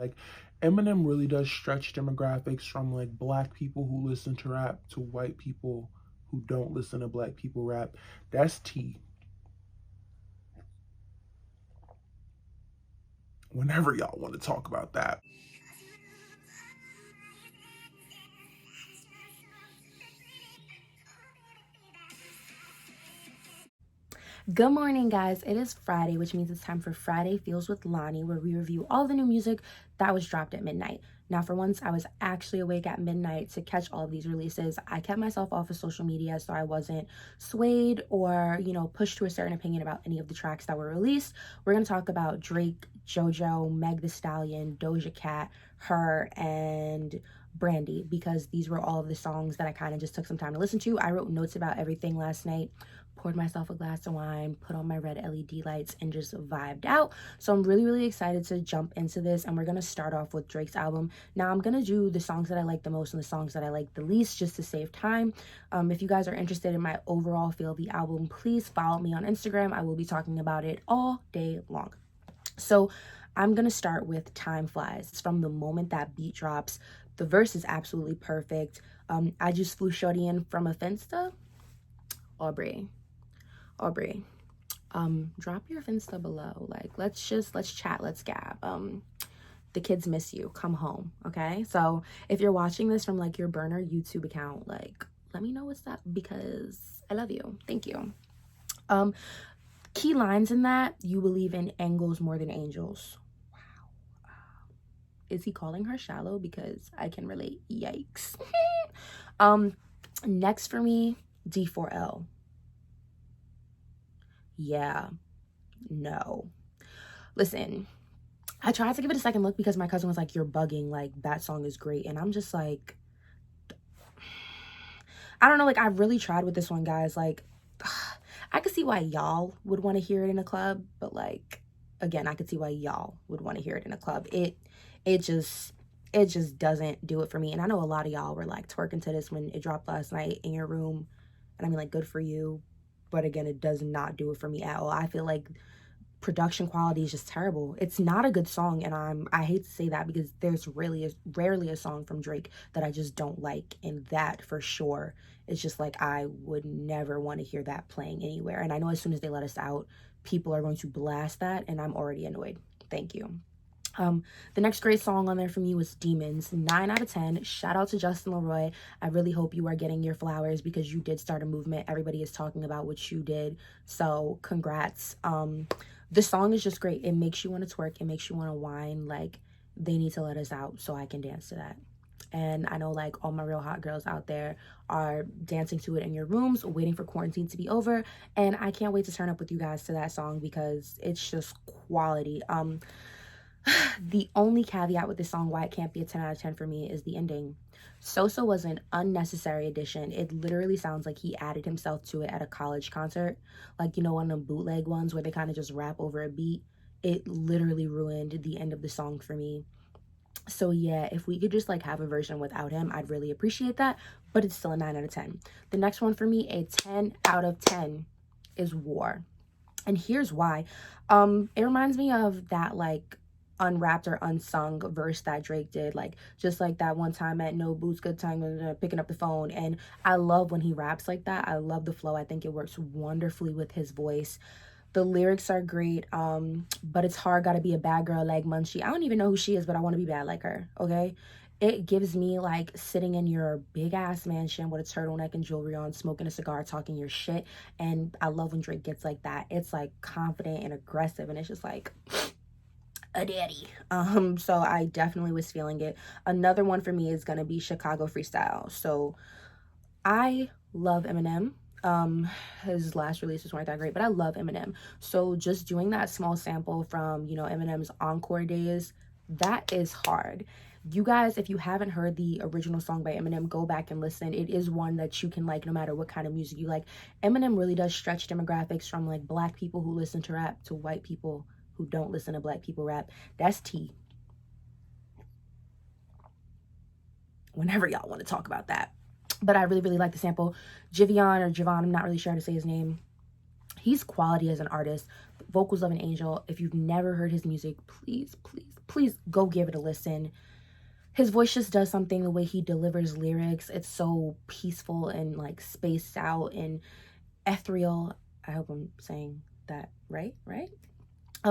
Like, Eminem really does stretch demographics from like black people who listen to rap to white people who don't listen to black people rap. That's T. Whenever y'all want to talk about that. Good morning, guys. It is Friday, which means it's time for Friday Feels with Lonnie, where we review all the new music that was dropped at midnight. Now, for once, I was actually awake at midnight to catch all of these releases. I kept myself off of social media so I wasn't swayed or, pushed to a certain opinion about any of the tracks that were released. We're going to talk about Drake, Jojo, Meg Thee Stallion, Doja Cat, Her, and Brandy, because these were all of the songs that I kind of just took some time to listen to. I wrote notes about everything last night, poured myself a glass of wine, put on my red LED lights, and just vibed out. So I'm really, really excited to jump into this, and we're going to start off with Drake's album. Now, I'm going to do the songs that I like the most and the songs that I like the least, just to save time. If you guys are interested in my overall feel of the album, please follow me on Instagram. I will be talking about it all day long. So I'm going to start with Time Flies. It's from the moment that beat drops. The verse is absolutely perfect. I just flew shorty in from a Finsta. Aubrey, drop your Finsta below. Like, let's chat, let's gab. The kids miss you. Come home, okay? So if you're watching this from like your burner YouTube account, like, let me know what's up because I love you. Thank you. Key lines in that: you believe in angles more than angels. Wow. Is he calling her shallow? Because I can relate. Yikes. Next for me, D4L. Yeah, no. Listen, I tried to give it a second look because my cousin was like, you're bugging, like, that song is great. And I'm just like, I don't know, like, I really tried with this one, guys. Like, I could see why y'all would want to hear it in a club, but like, again, I could see why y'all would want to hear it in a club. It just doesn't do it for me. And I know a lot of y'all were like twerking to this when it dropped last night in your room. And I mean, like, good for you. But again, it does not do it for me at all. I feel like production quality is just terrible. It's not a good song, and I hate to say that because there's rarely a song from Drake that I just don't like, and that for sure is just like, I would never want to hear that playing anywhere. And I know as soon as they let us out, people are going to blast that, and I'm already annoyed. Thank you. The next great song on there for me was Demons. 9 out of 10. Shout out to Justin Leroy. I really hope you are getting your flowers because you did start a movement. Everybody is talking about what you did. So congrats. This song is just great. It makes you want to twerk. It makes you want to whine. Like, they need to let us out so I can dance to that. And I know like all my real hot girls out there are dancing to it in your rooms, waiting for quarantine to be over. And I can't wait to turn up with you guys to that song because it's just quality. The only caveat with this song why it can't be a 10 out of 10 for me is the ending. Sosa was an unnecessary addition. It literally sounds like he added himself to it at a college concert. Like, one of them bootleg ones where they kind of just rap over a beat. It literally ruined the end of the song for me. So yeah, if we could just like have a version without him, I'd really appreciate that. But it's still a 9 out of 10. The next one for me, a 10 out of 10, is War. And here's why. It reminds me of that like unwrapped or unsung verse that Drake did, like just like that one time at No Boots Good Time, picking up the phone. And I love when he raps like that. I love the flow. I think it works wonderfully with his voice. The lyrics are great. But it's hard, gotta be a bad girl like Munchie. I don't even know who she is, but I want to be bad like her. Okay. It gives me like sitting in your big ass mansion with a turtleneck and jewelry on, smoking a cigar, talking your shit. And I love when Drake gets like that. It's like confident and aggressive, and it's just like a daddy. So I definitely was feeling it. Another one for me is gonna be Chicago Freestyle. So I love Eminem. His last releases weren't that great, but I love Eminem. So just doing that small sample from, Eminem's encore days, that is hard. You guys, if you haven't heard the original song by Eminem, go back and listen. It is one that you can like no matter what kind of music you like. Eminem really does stretch demographics from like black people who listen to rap to white people who don't listen to black people rap. That's T. Whenever y'all want to talk about that. But I really, really like the sample. Jivion, I'm not really sure how to say his name. He's quality as an artist. vocals of an angel. If you've never heard his music, please, please, please go give it a listen. His voice just does something, the way he delivers lyrics. It's so peaceful and like spaced out and ethereal. I hope I'm saying that right?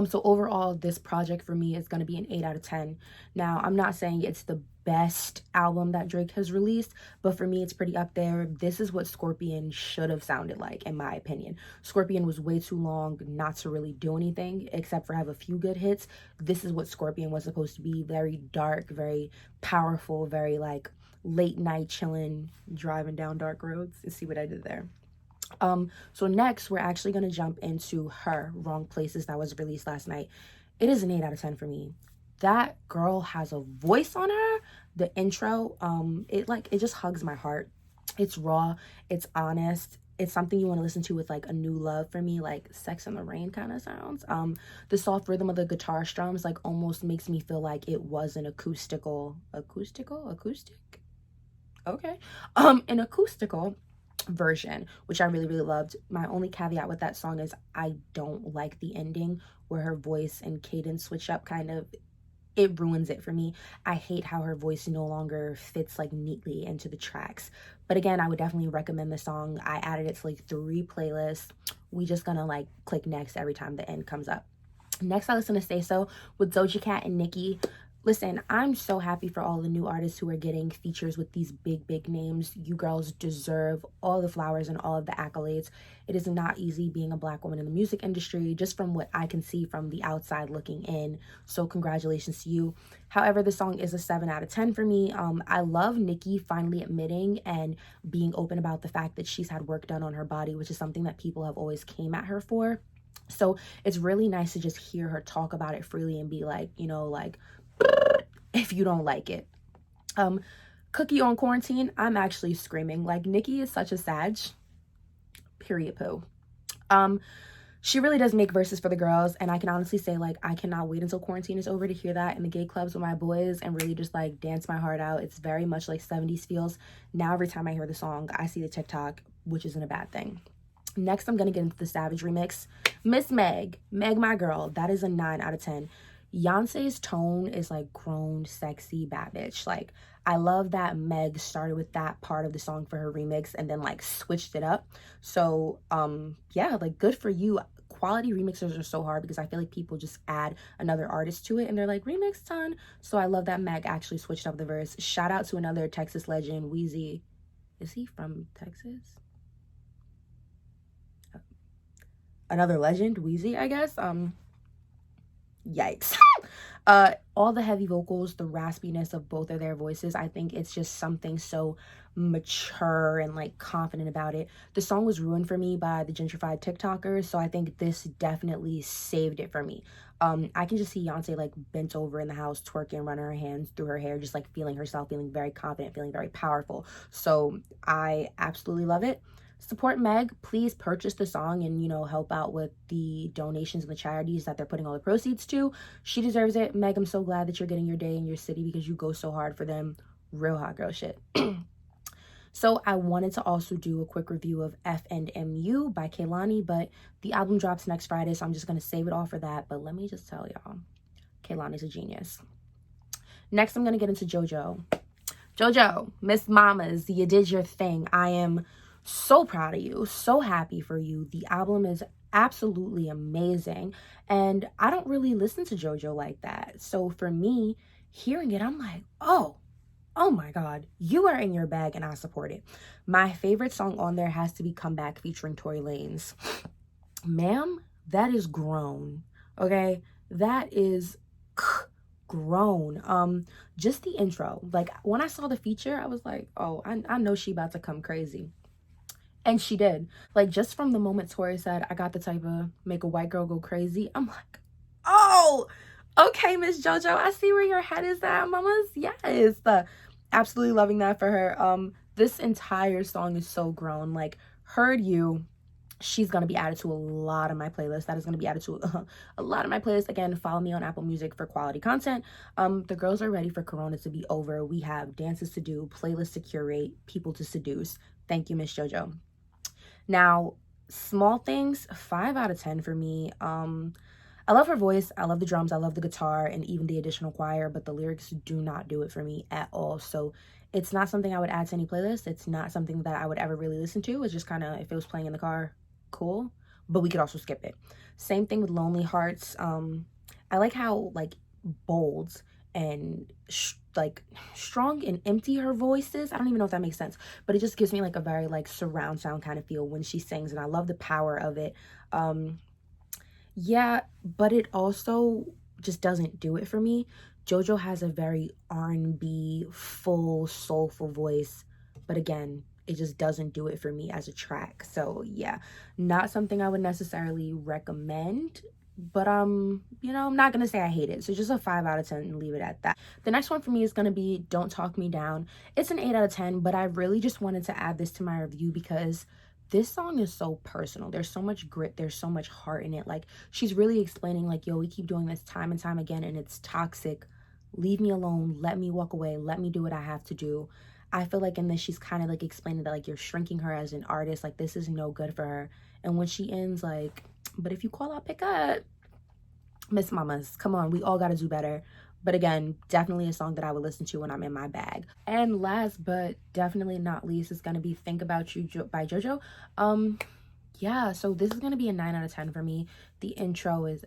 So overall, this project for me is going to be an 8 out of 10. Now, I'm not saying it's the best album that Drake has released, but for me, it's pretty up there. This is what Scorpion should have sounded like, in my opinion. Scorpion was way too long not to really do anything, except for have a few good hits. This is what Scorpion was supposed to be. Very dark, very powerful, very like late night chilling, driving down dark roads. You see what I did there? So next we're actually going to jump into Her, Wrong Places, that was released last night. It is an 8 out of 10 for me. That girl has a voice on her. The intro, it just hugs my heart. It's raw, it's honest, it's something you want to listen to with like a new love for me, like Sex in the Rain kind of sounds. The soft rhythm of the guitar strums like almost makes me feel like it was an acoustic, okay, an acoustical version, which I really, really loved. My only caveat with that song is I don't like the ending where her voice and cadence switch up. Kind of, it ruins it for me. I hate how her voice no longer fits like neatly into the tracks. But again, I would definitely recommend the song. I added it to like 3 playlists. We just gonna like click next every time the end comes up. Next, I listen to Say So with Doja Cat and Nicki. Listen, I'm so happy for all the new artists who are getting features with these big, big names. You girls deserve all the flowers and all of the accolades. It is not easy being a Black woman in the music industry, just from what I can see from the outside looking in. So congratulations to you. However, the song is a 7 out of 10 for me. I love Nicki finally admitting and being open about the fact that she's had work done on her body, which is something that people have always came at her for. So it's really nice to just hear her talk about it freely and be like, you know, like, if you don't like it. Cookie on Quarantine, I'm actually screaming. Like, Nicki is such a sag. Period poo. She really does make verses for the girls, and I can honestly say, like, I cannot wait until quarantine is over to hear that in the gay clubs with my boys and really just like dance my heart out. It's very much like 70s feels. Now every time I hear the song, I see the TikTok, which isn't a bad thing. Next, I'm gonna get into the Savage remix. Miss Meg my girl, that is a 9 out of 10. Beyonce's tone is like grown, sexy, bad bitch. Like, I love that Meg started with that part of the song for her remix and then like switched it up. So yeah, like, good for you. Quality remixers are so hard because I feel like people just add another artist to it and they're like, remix ton. So I love that Meg actually switched up the verse. Shout out to another Texas legend, Weezy. Is he from Texas? Another legend, Weezy, I guess. Yikes. All the heavy vocals, the raspiness of both of their voices, I think it's just something so mature and like confident about it. The song was ruined for me by the gentrified TikTokers, so I think this definitely saved it for me. I can just see Beyonce like bent over in the house, twerking, running her hands through her hair, just like feeling herself, feeling very confident, feeling very powerful. So I absolutely love it. Support Meg. Please purchase the song and, you know, help out with the donations and the charities that they're putting all the proceeds to. She deserves it. Meg, I'm so glad that you're getting your day in your city because you go so hard for them. Real hot girl shit. So I wanted to also do a quick review of F and MU by Kehlani, but the album drops next Friday, so I'm just going to save it all for that. But let me just tell y'all, Kehlani's a genius. Next, I'm going to get into Jojo. Jojo, Miss Mamas, you did your thing. I am so proud of you, so happy for you. The album is absolutely amazing, and I don't really listen to Jojo like that. So for me, hearing it, I'm like, oh my god, you are in your bag and I support it. My favorite song on there has to be Comeback featuring Tory Lanez. Ma'am, that is grown. Okay, that is grown. Just the intro, like when I saw the feature, I was like, oh, I know she about to come crazy. And she did. Like, just from the moment Tori said, I got the type of make a white girl go crazy, I'm like, oh, okay, Miss Jojo, I see where your head is at, mamas. Yes. Absolutely loving that for her. This entire song is so grown. Like, Heard You, she's going to be added to a lot of my playlists. That is going to be added to a lot of my playlists. Again, follow me on Apple Music for quality content. The girls are ready for Corona to be over. We have dances to do, playlists to curate, people to seduce. Thank you, Miss Jojo. Now, Small things, 5 out of 10 for me. I love her voice, I love the drums, I love the guitar, and even the additional choir, but the lyrics do not do it for me at all. So it's not something I would add to any playlist. It's not something that I would ever really listen to. It's just kind of, if it was playing in the car, cool, but we could also skip it. Same thing with Lonely Hearts. I like how like bold and like strong and empty her voice is. I don't even know if that makes sense, but it just gives me like a very like surround sound kind of feel when she sings, and I love the power of it. Yeah, but it also just doesn't do it for me. Jojo has a very R&B, full, soulful voice, but again, it just doesn't do it for me as a track. So yeah, not something I would necessarily recommend, but you know, I'm not gonna say I hate it. So just a 5 out of 10 and leave it at that. The next one for me is gonna be Don't Talk Me Down. It's an 8 out of 10, but I really just wanted to add this to my review because this song is so personal. There's so much grit, there's so much heart in it. Like, she's really explaining like, yo, we keep doing this time and time again and it's toxic. Leave me alone, let me walk away, let me do what I have to do. I feel like in this she's kind of like explaining that like you're shrinking her as an artist, like this is no good for her. And when she ends like, but if you call, I'll pick up. Miss Mamas, come on, we all got to do better. But again, definitely a song that I would listen to when I'm in my bag. And last but definitely not least is gonna be Think About You by Jojo. Yeah, so this is gonna be a 9 out of 10 for me. The intro is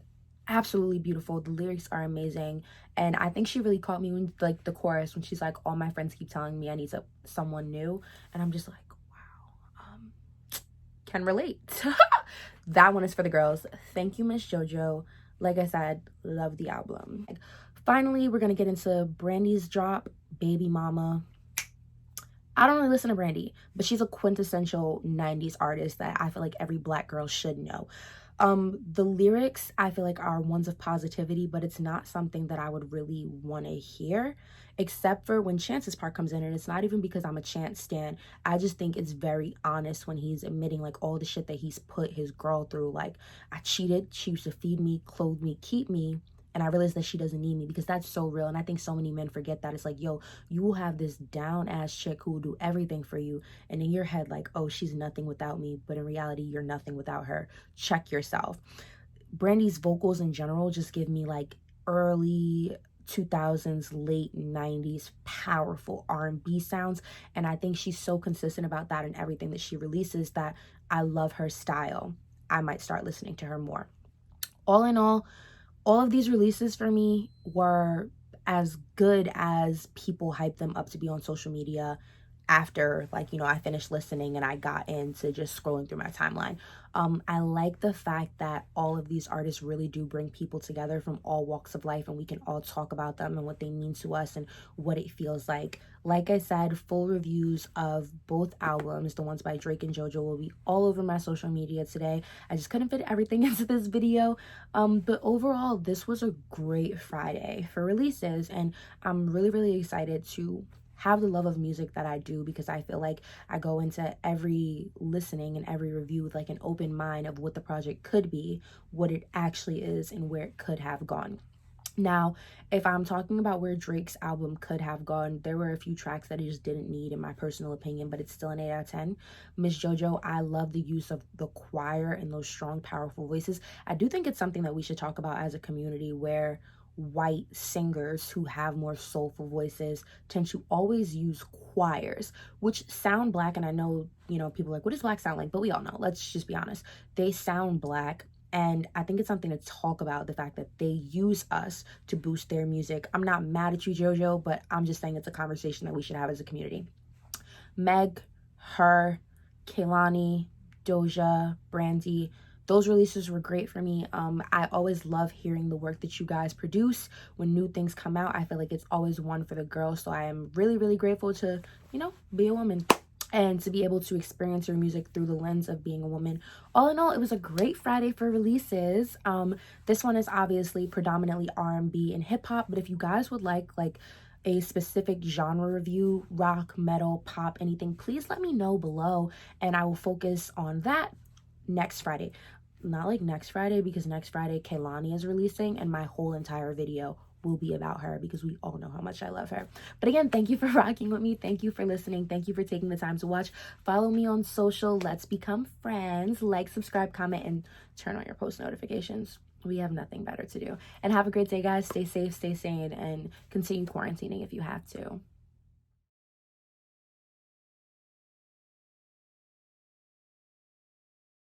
absolutely beautiful, the lyrics are amazing, and I think she really caught me when like the chorus, when she's like, all my friends keep telling me I need someone new, and I'm just like, wow, can relate. That one is for the girls. Thank you, Miss Jojo. Like I said, love the album. Finally, we're gonna get into Brandy's drop, Baby Mama. I don't really listen to Brandy, but she's a quintessential 90s artist that I feel like every black girl should know. The lyrics I feel like are ones of positivity, but it's not something that I would really want to hear, except for when Chance's part comes in, and it's not even because I'm a Chance stan. I just think it's very honest when he's admitting like all the shit that he's put his girl through. Like, I cheated, she used to feed me, clothe me, keep me, and I realized that she doesn't need me, because that's so real. And I think so many men forget that. It's like, yo, you will have this down ass chick who will do everything for you, and in your head like, oh, she's nothing without me, but in reality you're nothing without her. Check yourself. Brandy's vocals in general just give me like early 2000s, late 90s powerful R&B sounds, and I think she's so consistent about that in everything that she releases that I love her style. I might start listening to her more. All in all of these releases for me were as good as people hype them up to be on social media after, like, you know, I finished listening and I got into just scrolling through my timeline. I like the fact that all of these artists really do bring people together from all walks of life, and we can all talk about them and what they mean to us and what it feels like. Like I said, full reviews of both albums, the ones by Drake and Jojo, will be all over my social media today. I just couldn't fit everything into this video. But overall, this was a great Friday for releases, and I'm really, really excited to have the love of music that I do, because I feel like I go into every listening and every review with like an open mind of what the project could be, what it actually is, and where it could have gone. Now, if I'm talking about where Drake's album could have gone, there were a few tracks that he just didn't need, in my personal opinion, but it's still an 8 out of 10. Miss Jojo, I love the use of the choir and those strong, powerful voices. I do think it's something that we should talk about as a community, where white singers who have more soulful voices tend to always use choirs, which sound black. And I know, you know, people are like, what does black sound like? But we all know, let's just be honest, they sound black. And I think it's something to talk about, the fact that they use us to boost their music. I'm not mad at you, Jojo, but I'm just saying it's a conversation that we should have as a community. Meg, her, Kehlani, Doja, Brandy, those releases were great for me. I always love hearing the work that you guys produce. When new things come out, I feel like it's always one for the girls. So I am really, really grateful to, you know, be a woman and to be able to experience your music through the lens of being a woman. All in all, it was a great Friday for releases. This one is obviously predominantly R&B and hip hop, but if you guys would like a specific genre review, rock, metal, pop, anything, please let me know below, and I will focus on that next Friday. Not like next Friday, because next Friday Kehlani is releasing and my whole entire video will be about her, because we all know how much I love her. But again, thank you for rocking with me. Thank you for listening. Thank you for taking the time to watch. Follow me on social. Let's become friends. Like, subscribe, comment, and turn on your post notifications. We have nothing better to do. And have a great day, guys. Stay safe, stay sane, and continue quarantining if you have to.